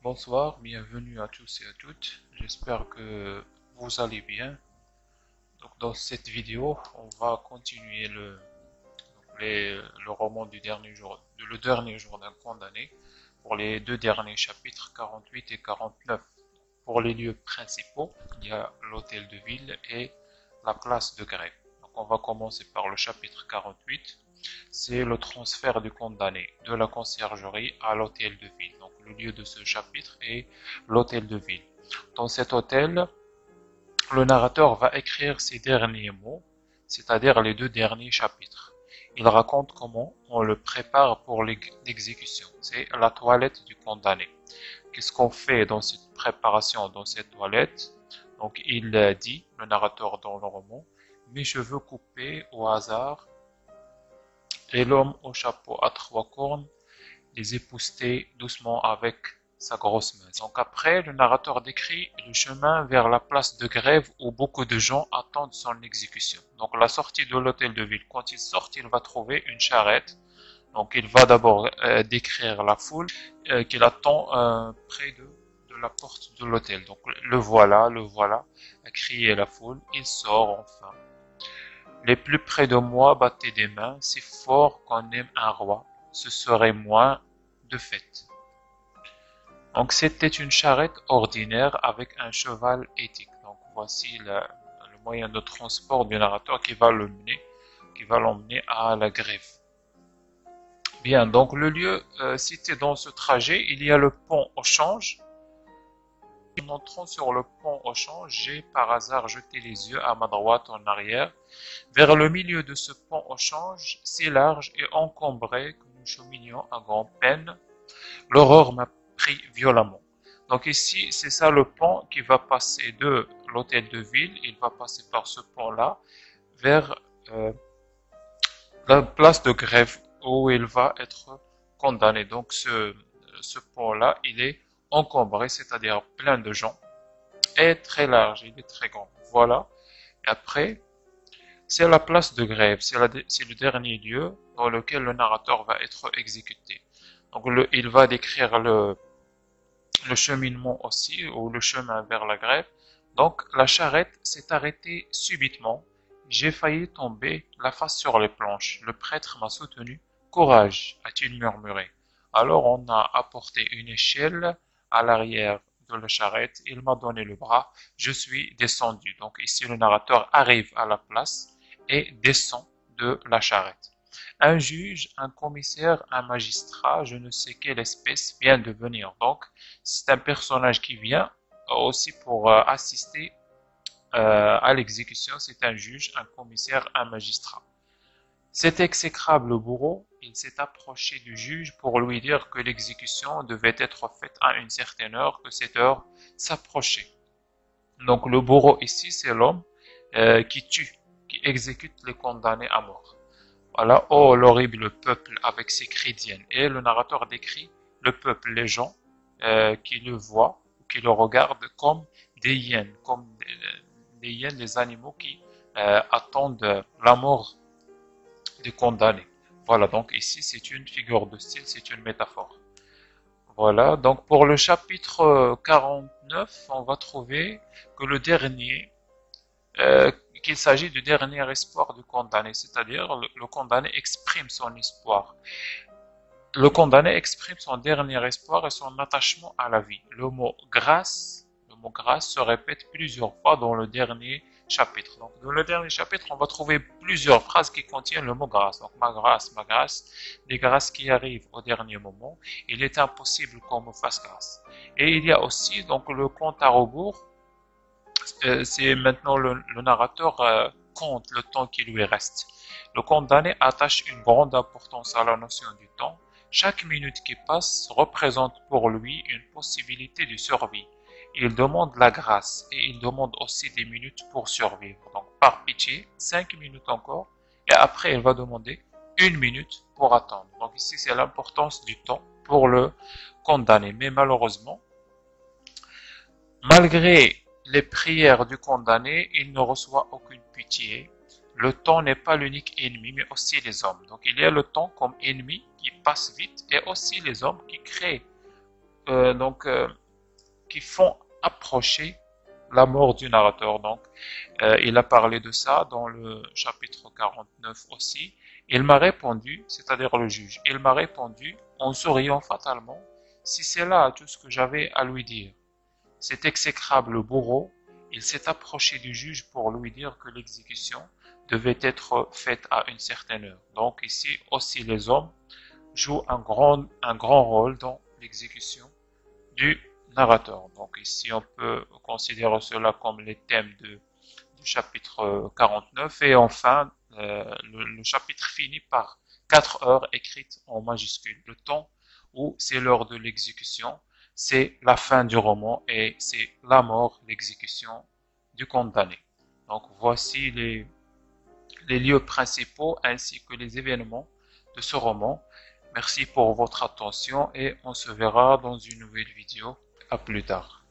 Bonsoir, bienvenue à tous et à toutes. J'espère que vous allez bien. Donc, dans cette vidéo, on va continuer le roman du dernier jour, le dernier jour d'un condamné pour les deux derniers chapitres 48 et 49. Pour les lieux principaux, il y a l'hôtel de ville et la place de grève. Donc, on va commencer par le chapitre 48. C'est le transfert du condamné de la conciergerie à l'hôtel de ville. Donc, le lieu de ce chapitre est l'hôtel de ville. Dans cet hôtel, le narrateur va écrire ses derniers mots, c'est-à-dire les deux derniers chapitres. Il raconte comment on le prépare pour l'exécution. C'est la toilette du condamné. Qu'est-ce qu'on fait dans cette préparation, dans cette toilette? Donc, il dit, le narrateur dans le roman, mes cheveux coupés au hasard et l'homme au chapeau à trois cornes les époussetait doucement avec sa grosse main. Donc après, le narrateur décrit le chemin vers la place de grève où beaucoup de gens attendent son exécution. Donc la sortie de l'hôtel de ville, quand il sort, il va trouver une charrette. Donc il va d'abord décrire la foule qu'il attend près de la porte de l'hôtel. Donc le voilà, a crié la foule, il sort enfin. Les plus près de moi battaient des mains, c'est fort qu'on aime un roi, ce serait moins de fête. Donc c'était une charrette ordinaire avec un cheval éthique. Donc voici le moyen de transport du narrateur qui va l'emmener à la grève. Bien, donc le lieu cité dans ce trajet, il y a le pont au change. En entrant sur le pont au change, j'ai par hasard jeté les yeux à ma droite en arrière. Vers le milieu de ce pont au change, si large et encombré que nous cheminions à grand-peine, l'horreur m'a pris violemment. Donc ici, c'est ça le pont qui va passer de l'hôtel de ville, il va passer par ce pont-là vers euh, la place de grève où il va être condamné. Donc ce pont-là, il est encombré, c'est-à-dire plein de gens, et très large, il est très grand. Voilà. Et après, c'est la place de grève, c'est le dernier lieu dans lequel le narrateur va être exécuté. Donc il va décrire le cheminement aussi, ou le chemin vers la grève. Donc la charrette s'est arrêtée subitement. J'ai failli tomber la face sur les planches. Le prêtre m'a soutenu. Courage, a-t-il murmuré. Alors on a apporté une échelle à l'arrière de la charrette. Il m'a donné le bras. Je suis descendu. Donc ici le narrateur arrive à la place et descend de la charrette. Un juge, un commissaire, un magistrat, je ne sais quelle espèce vient de venir. Donc, c'est un personnage qui vient aussi pour assister à l'exécution. C'est un juge, un commissaire, un magistrat. Cet exécrable bourreau, il s'est approché du juge pour lui dire que l'exécution devait être faite à une certaine heure, que cette heure s'approchait. Donc le bourreau ici, c'est l'homme qui tue, qui exécute les condamnés à mort. Voilà, oh l'horrible peuple avec ses cris d'hyène. Et le narrateur décrit le peuple, les gens qui le voient, qui le regardent comme des hyènes, comme des hyènes, des animaux qui attendent la mort des condamnés. Voilà, donc ici c'est une figure de style, c'est une métaphore. Voilà, donc pour le chapitre 49, on va trouver que le dernier, qu'il s'agit du dernier espoir du condamné, c'est-à-dire le condamné exprime son espoir. Le condamné exprime son dernier espoir et son attachement à la vie. Le mot grâce se répète plusieurs fois dans le dernier chapitre. Donc, dans le dernier chapitre, on va trouver plusieurs phrases qui contiennent le mot grâce. Donc, ma grâce, des grâces qui arrivent au dernier moment. Il est impossible qu'on me fasse grâce. Et il y a aussi donc le compte à rebours. C'est maintenant le narrateur compte le temps qui lui reste. Le condamné attache une grande importance à la notion du temps. Chaque minute qui passe représente pour lui une possibilité de survie. Il demande la grâce et il demande aussi des minutes pour survivre. Donc par pitié, 5 minutes encore, et après il va demander une minute pour attendre. Donc ici c'est l'importance du temps pour le condamné. Mais malheureusement, malgré les prières du condamné, il ne reçoit aucune pitié. Le temps n'est pas l'unique ennemi, mais aussi les hommes. Donc il y a le temps comme ennemi qui passe vite et aussi les hommes qui créent qui font approcher la mort du narrateur. Donc, il a parlé de ça dans le chapitre 49 aussi. Il m'a répondu, c'est-à-dire le juge, il m'a répondu en souriant fatalement, si c'est là tout ce que j'avais à lui dire. Cet exécrable bourreau, il s'est approché du juge pour lui dire que l'exécution devait être faite à une certaine heure. Donc ici aussi les hommes jouent un grand rôle dans l'exécution du narrateur. Donc ici on peut considérer cela comme les thèmes du chapitre 49 et enfin le chapitre finit par 4 heures écrites en majuscule. Le temps où c'est l'heure de l'exécution, c'est la fin du roman et c'est la mort, l'exécution du condamné. Donc voici les lieux principaux ainsi que les événements de ce roman. Merci pour votre attention et on se verra dans une nouvelle vidéo. À plus tard.